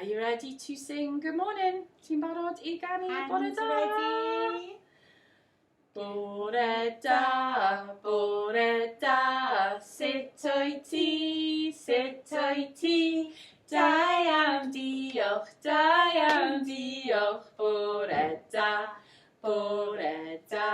Are you ready to sing good morning? Ti'n barod I ganu bore da? Ready? Bore da, sut wyt ti, sut wyt ti? Da iawn, diolch, bore da, bore da.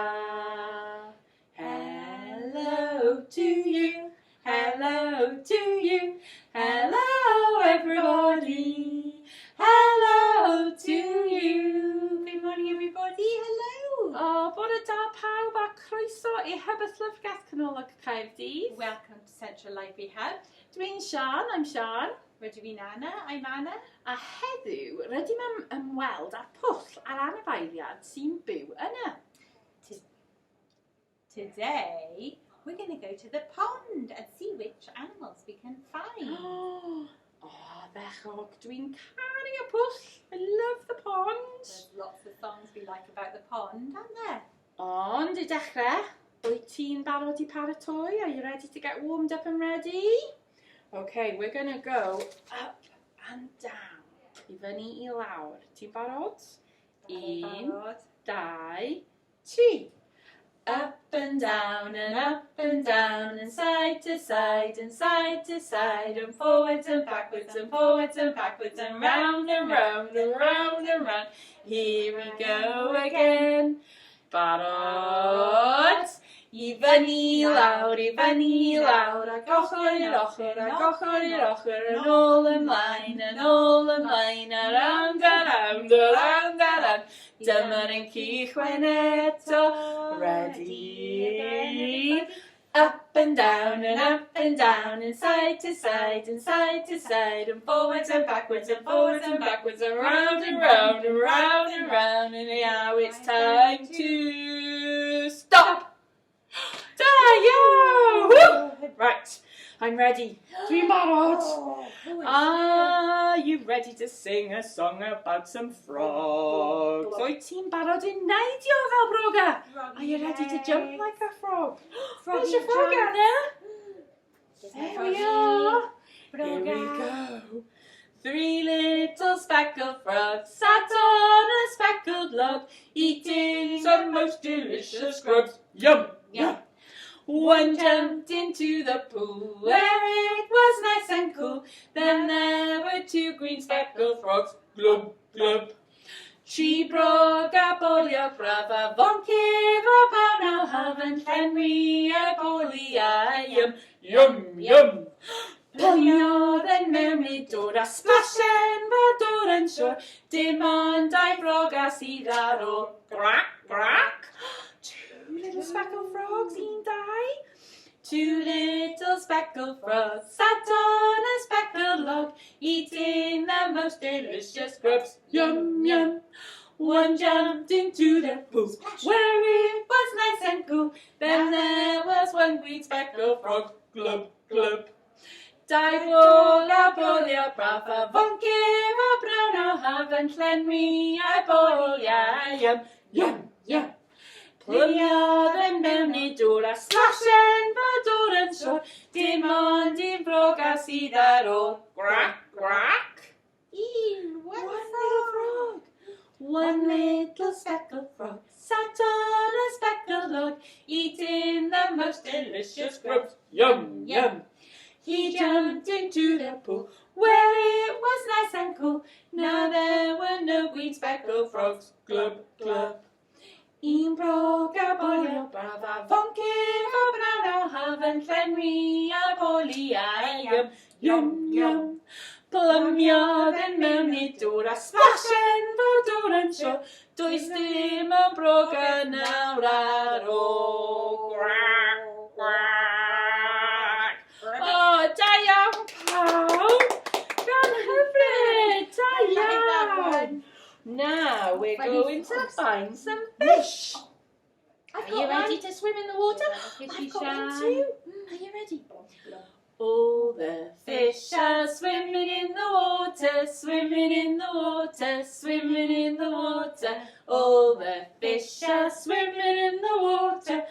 Hello to you, hello to you, hello everybody, hello to you. Good morning everybody, hello. O, bore da pawb a croeso I Hybeth Lyfrgell Canolog Caerdydd. Welcome to Central Library Hub. Dwi'n Sian, I'm Sian. Rydw i'n Anna, I'm Anna. A heddiw, rydym yn ymweld â'r pwll a'r anifeiliad sy'n byw yna. Today, we're going to go to the pond and see which animals we can find. Bechog, dwi'n caru y pwll. I love the pond. There's lots of songs we like about the pond, aren't there? Ond I dechrau, wyt ti'n barod I paratoi? Are you ready to get warmed up and ready? Okay, we're going to go up and down. I fyny I lawr. Ti'n barod? 1, 2, 3. Up and down and side to side and side to side and forwards and backwards and forwards and backwards and round and round and round and round. Here we go again. Barod. I fyny I lawr, ac ochr i'r ochr, ac ochr i'r ochr, yn ôl ymlaen, around, around, around, around. Dyma'r ein cychwen eto, ready? Up and down and side to side and side to side and forwards and backwards and forwards and backwards and round and round and round and round. And now it's time to stop. Right, I'm ready. Dwi'n barod. Are you ready to sing a song about some frogs? Wyt ti'n barod I neidio fel broga? Are you ready to jump like a frog? Where's your frog, Anna? There we are. Here we go. 3 little speckled frogs sat on a speckled log, eating some most delicious grubs. Yum, yum. One jumped into the pool where it was nice and cool. Then there were 2 green speckled frogs. Glub, glub. 3 broga, boliog, braf, a foncyf o bawn o hafn, llenwi a boliau. Yum, yum, yum. Pwlliodd yn mewn I dŵr a splashen fod dŵr yn siwr. Dim ond 2 froga sydd ar ôl. Grac, grac. 2 little speckled frogs, 1, 2. 2 little speckled frogs sat on a speckled log, eating the most delicious grubs. Yum, yum. One jumped into the pool where it was nice and cool. Then there was 1 green speckled frog. Glub, glub. 2 broga, boliog, braf, a foncyf o brawn o hafn, llenwi a boliau. Yum, yum, yum. Pwlliodd yn mewn I dŵr a splashen fod dŵr yn siwr. Dim ond 1 broga sydd ar ôl. Grac, grac. 1 little frog. 1 little speckled frog sat on a speckled log, eating the most delicious grubs. Yum, yum. He jumped into the pool where it was nice and cool. Now there were no green speckled frogs. Glub, glub. 1 broga, boliog, braf, a foncyf o brawn o hafn, llenwi a boliau. Yum, yum, yum. Plymiodd yn mewn I dŵr a splashen fod dŵr yn siwr. Does dim yn broga nawr ar ôl. Grac, grac. Da iawn pawb. Gan hyfryd, da iawn. Now we're going to find some fish. Are you ready to swim in the water? I've got one too. Are you ready? All the fish are swimming in the water, swimming in the water, swimming in the water. All the fish are swimming in the water.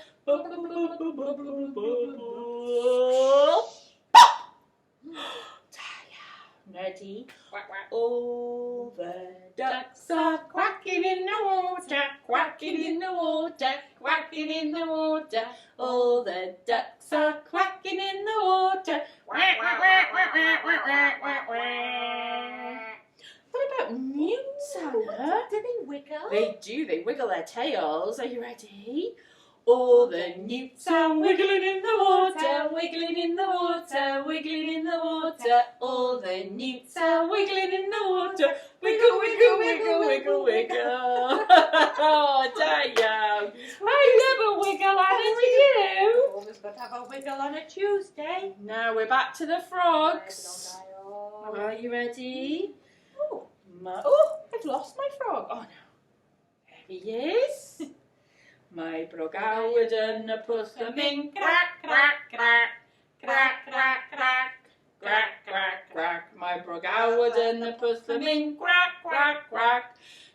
Ready? Quack, quack. All the ducks are quacking in the water, quacking in the water, quacking in the water. All the ducks are quacking in the water. Quack, quack, quack, quack, quack, quack, quack, quack, quack. What about newts, Anna? Do they wiggle? They do, they wiggle their tails. Are you ready? All the newts are wiggling in the water, wiggling in the water, wiggling in the water. All the newts are wiggling in the water. Wiggle, wiggle, wiggle, wiggle, wiggle. Oh, Diane. I love a wiggle, Anna, do you? Always got to have a wiggle on a Tuesday. Now we're back to the frogs. Are you ready? Oh, Oh, I've lost my frog. Oh no. There he is. My broga yn y pwll y mynd crac, crac, crac, crac, crac, crac, crac, crac, crac. My broga yn y pwll y mynd crac, crac, crac,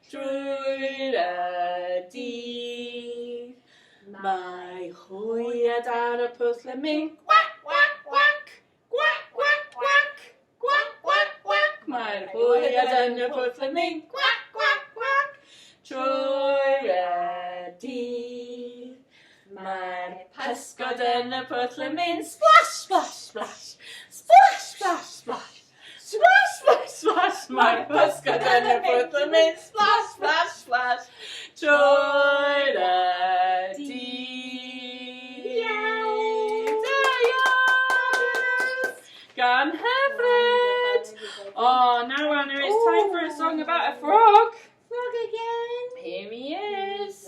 trwy'r y dydd. Mae hwyaid ar y pwll y mynd quack, quack, quack, quack, quack, quack, quack, quack, quack. Mae'r hwyaid yn y pwll y mynd quack, quack, quack, trwy'r y dydd. Mae'r pysgod yn y pwll yn mynd splash, splash, splash, splash, splash, splash, splash, splash, splash. Mae'r pysgod yn y pwll yn mynd splash, splash, splash, trwy'r y dydd. Gan hyfryd. Oh, now Anna, it's time for a song about a frog. frog again. Here he is.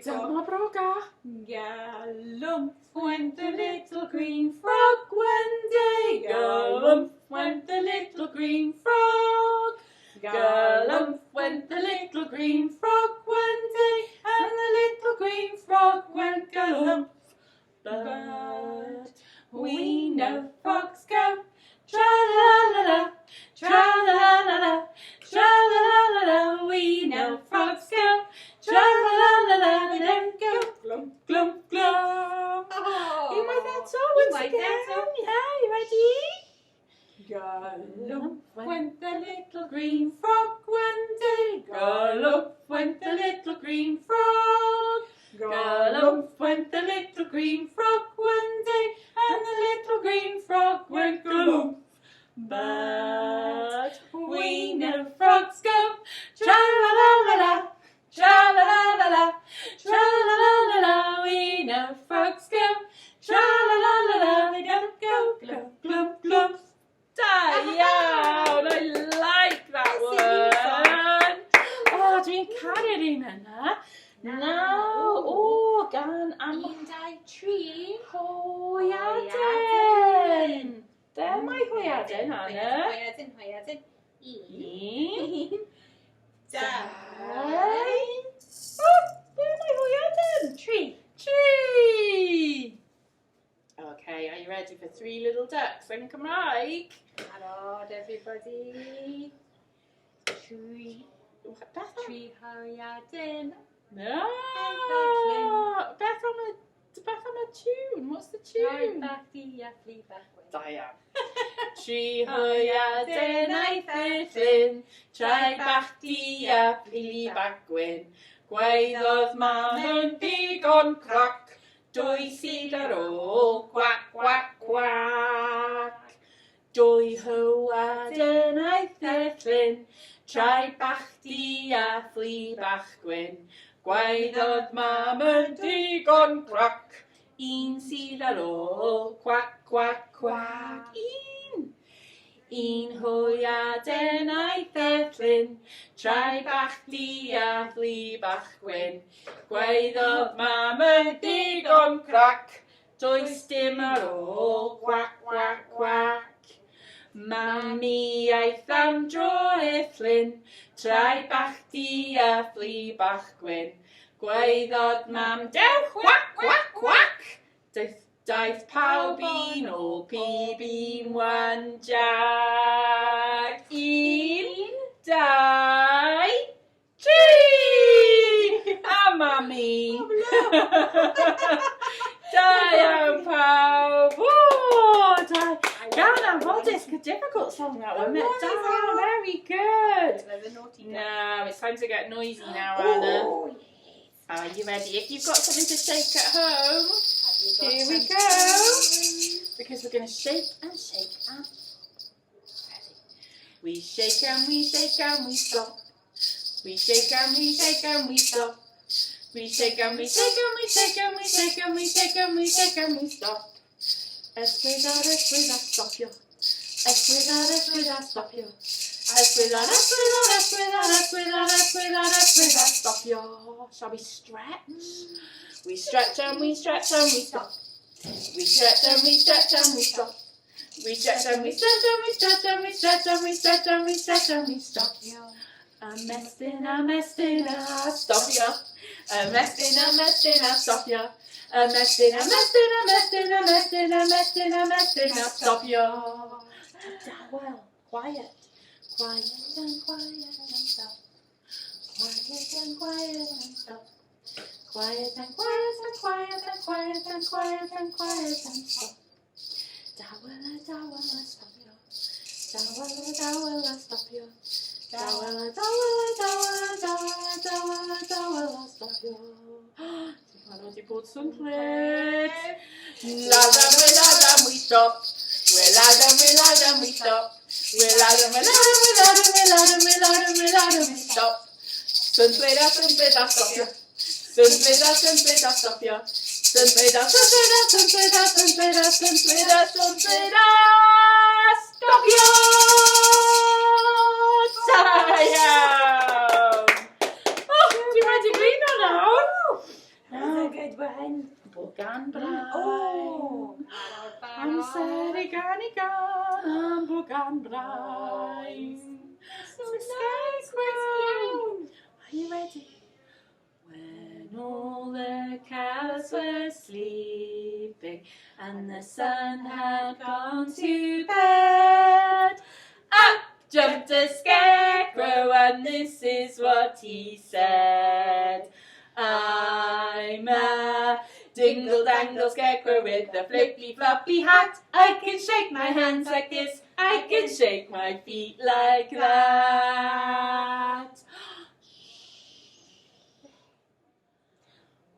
Dyma broga. Gallumph went the Little green frog one day. Gallumph went the little green frog. Gallumph went the little green frog one day, and the little green frog went gallumph. But we know frogs go tra-la-la-la, tra-la-la-la, tra-la-la-la. We know frogs go tra-la-la-la, they don't go glump, glump, glump. Oh, You might that song you once might again. that song. Yeah, you ready? Gallumph went the little green frog one day. Gallumph went the little green frog. Gallumph went the little green frog one day, and the little green frog went gallumph. But we know frogs go tra-la-la-la-la, tra-la-la-la-la, tra-la-la-la-la. We know frogs go tra-la-la-la-la, they don't go glump, glump, glump. Diane, I like that one. Oh, dwi'n caru'r un yna. Now, oh, gan am and I tree. hwyaden. There mae hwyaden, Anna. Hwyaden. Un, Dau. Oh, there mae hwyaden. Tree. Tree. Okay, are you ready for three little ducks in Cymraeg? Hello, everybody. Tree. Beth am... Tree hwyaden. No! Beth am a tune? What's the tune? Diane. Tri hwyaden a'i ddillyn, trai bach di a pili bagwyn. Gwaeddodd mam yn digon crac, dwy sydd ar ôl, quack, quack, quack. Dwy hwyaden a'i ddillyn, trai bach di a phli bach gwyn. Gwaeddodd mam yn digon crac, un sydd ar ôl, quack, quack, quack. Un hwyaden a'i ddillyn, trai bach di a phli bach gwyn. Gwaeddodd mam yn digon crac, does dim ar ôl, quack, quack, quack. Mami aeth am dro efflyn, trai bach di a phli bach gwyn. Gwaeddodd mam dewch, quack, quack, quack. Daeth pawb un o pib un wan jag. Un, dau, tri! A mami! Da iawn pawb! O, da! Gan anffodus, a difficult song that one. Oh, very good. No, it's time to get noisy now, Anna. Are you ready? If you've got something to shake at home, here we go. Because we're going to shake and shake and ready. We shake and we shake and we stop. We shake and we shake and we stop. We shake and we shake and we shake and we shake and we shake and we shake and we stop. Esquida, stop you. Esquida, stop you. Esquida, stop you. Shall we stretch? We stretch and we stretch and we stop. We stretch and we stretch and we stop. We stretch and we stretch and we stretch and we stretch and we stretch and we stretch and we stop. A mestina, stop ya. A mestina, stop ya. A mestina, stop ya. Well, quiet. Quiet and quiet and stop. Quiet and quiet and stop. Quiet and quiet and quiet and quiet and quiet and quiet and stop. Dawala, stop ya. Dawala, stop ya. Dawala, stop ya. Ti'n wedi bod swn pled. Ladam, we stop. We're ladam, we stop. We're ladam, we stop. Swn pled, stop ya. Swn pled, stop ya. Swn pled, stop ya. Ti'n wedi blino nawr? That's a good one. Bogan braf. Amser Rhigwm bogan braf. Scarecrow. Are you ready? When all the cows were sleeping and the sun had gone to bed, up jumped a scarecrow and this is what he said. I'm a dingle dangle scarecrow with a flippy floppy hat. I can shake my hands like this, I can shake my feet like that.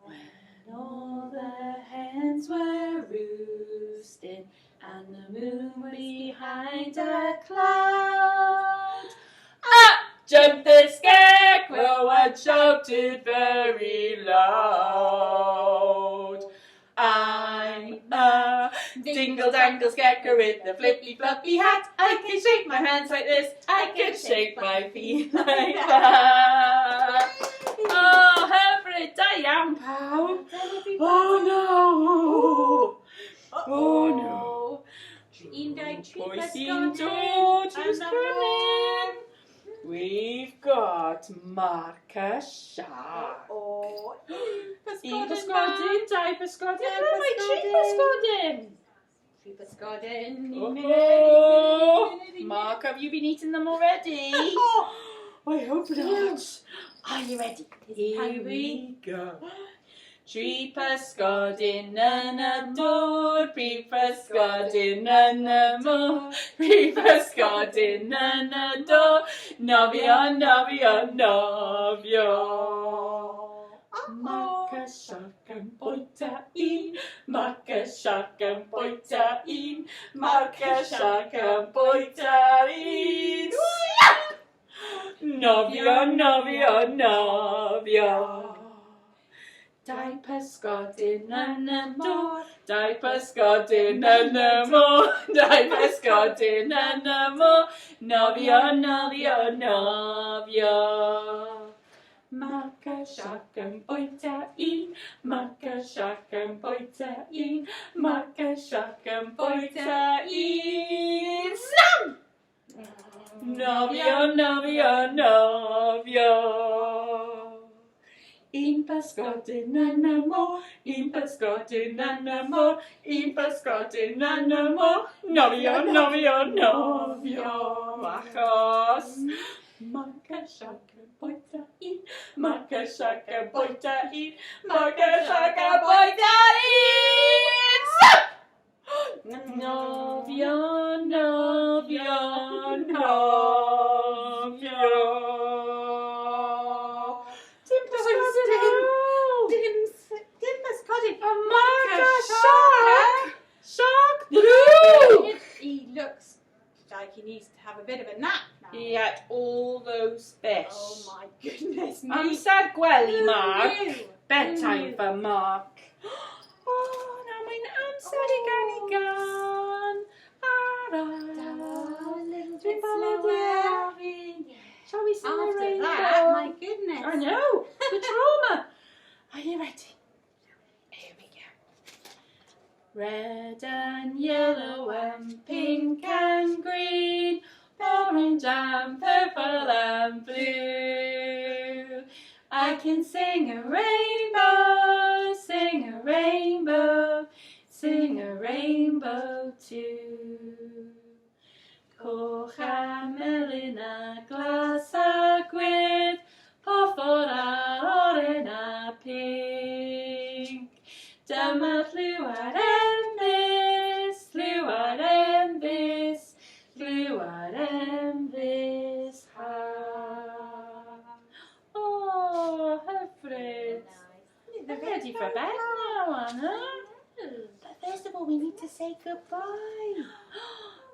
When all the hens were roosting and the moon was behind a cloud, up jumped the scarecrow and shouted very loud. I'm a dingle dangle scarecrow with a flippy floppy hat. I can shake my hands like this, I can shake my feet like that. Oh, hyfryd, da iawn pawb. Oh no! Oh no! Pwy sy'n dod? Who's coming? We've got Marca Shark. Un pysgodyn, dau pysgodyn. Oh, mae tri pysgodyn. Three pysgodyn. Oh, Mark, have you been eating them already? I hope not. Are you ready? Here we go. Tri pysgodyn yn y dŵr, prif pysgodyn yn y môr, prif pysgodyn yn y dŵr, nofio, nofio, nofio. Marca Shark yn bwyta un, Marca Shark yn bwyta un, Marca Shark yn bwyta un. Nofio, nofio, nofio. Dau pysgodyn yn y môr, dau pysgodyn yn y môr, dau pysgodyn yn y môr, nofio, nofio, nofio. Marca Shark yn bwyta un, Marca Shark yn bwyta un, Marca Shark yn bwyta un. Snam! Nofio, nofio, nofio. Un pysgodyn yn y môr, un pysgodyn yn y môr, un pysgodyn yn y môr, nofio, nofio, nofio. Achos Marca Shark yn bwyta un, Marca Shark yn bwyta un, Marca Shark yn bwyta un. Nofio, nofio, nofio. Dim pysgodyn. A mark a shark. Shark blue. He looks like he needs to have a bit of a nap now. He ate all those fish. Oh my goodness me. Amser gwely, Mark. Who knew? Bedtime for Mark. Oh, now mae'n amser I gan. Oh, a little bit Dwi'n slower. slower. Shall we sing a After rainbow? that, my goodness. I know, the trauma. Are you ready? Here we go. Red and yellow and pink and green, orange and purple and blue. I can sing a rainbow, sing a rainbow, sing a rainbow too. Coch a melyn a glas a gwyrdd, porffor a oren a pink. Dyma lliwiau'r Enfys, lliwiau'r Enfys, lliwiau'r Enfys ha. Oh, hyfryd. They're ready for bed now, Anna. But first of all, we need to say goodbye.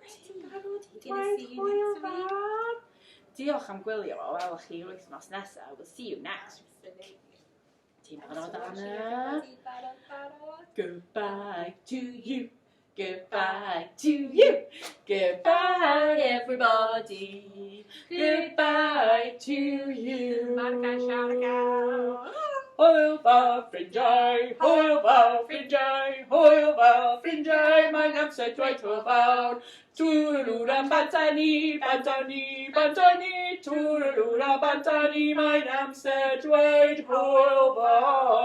Ti'n barod I dweud hwyl fawr? Diolch am gwylio fo, welwch chi wythnos nesaf. We'll see you next. Ti'n barod, Anna? Goodbye to you. Goodbye to you. Goodbye, everybody. Goodbye to you. Marca, sharka. Hwyl fawr ffrindiau, hwyl fawr ffrindiau, hwyl fawr ffrindiau, mae'n amser dweud hwyl fawr. Twrwr am bantani, bantani, bantani, twrwr am bantani, mae'n amser dweud hwyl fawr.